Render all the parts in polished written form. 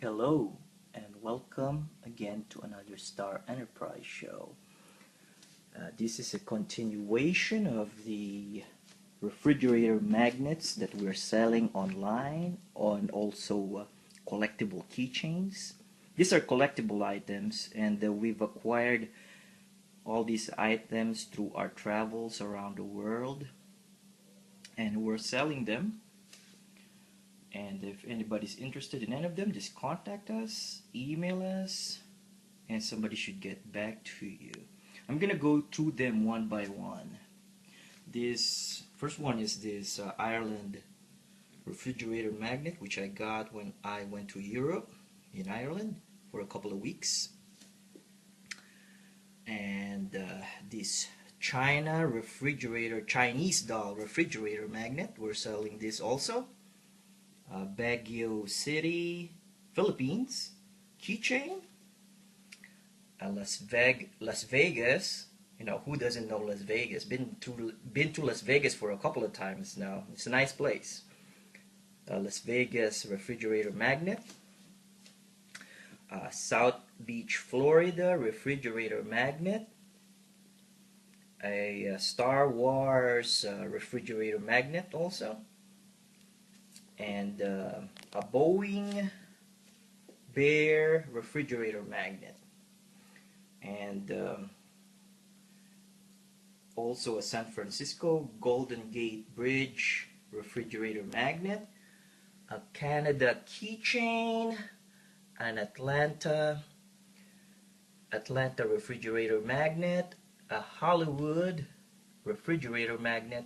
Hello and welcome again to another Star Enterprise show. This is a continuation of the refrigerator magnets that we're selling online and also collectible keychains. These are collectible items and we've acquired all these items through our travels around the world and we're selling them. And if anybody's interested in any of them, just contact us, email us, and somebody should get back to you. I'm gonna go through them one by one. This first one is this Ireland refrigerator magnet, which I got when I went to Europe in Ireland for a couple of weeks. And this Chinese doll refrigerator magnet, we're selling this also. Baguio City, Philippines, keychain. Las Vegas. You know, who doesn't know Las Vegas? Been to Las Vegas for a couple of times now. It's a nice place. Las Vegas refrigerator magnet. South Beach, Florida refrigerator magnet. A Star Wars refrigerator magnet also. And a Boeing Bear refrigerator magnet, and also a San Francisco Golden Gate Bridge refrigerator magnet, a Canada keychain, an Atlanta refrigerator magnet, a Hollywood refrigerator magnet,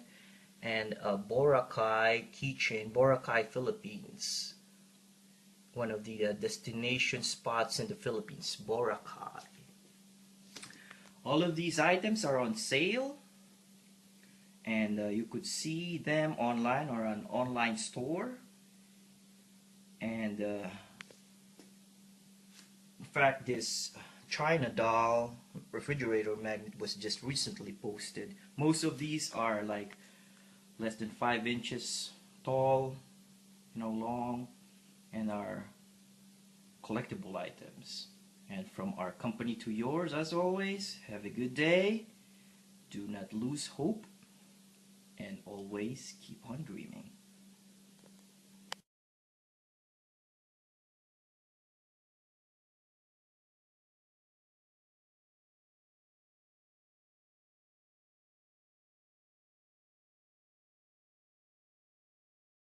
and a Boracay keychain, Boracay, Philippines. One of the destination spots in the Philippines, Boracay. All of these items are on sale, and you could see them online or an online store. And in fact, this China doll refrigerator magnet was just recently posted. Most of these are like less than 5 inches tall, long, and are collectible items. And from our company to yours, as always, have a good day, do not lose hope, and always keep on dreaming.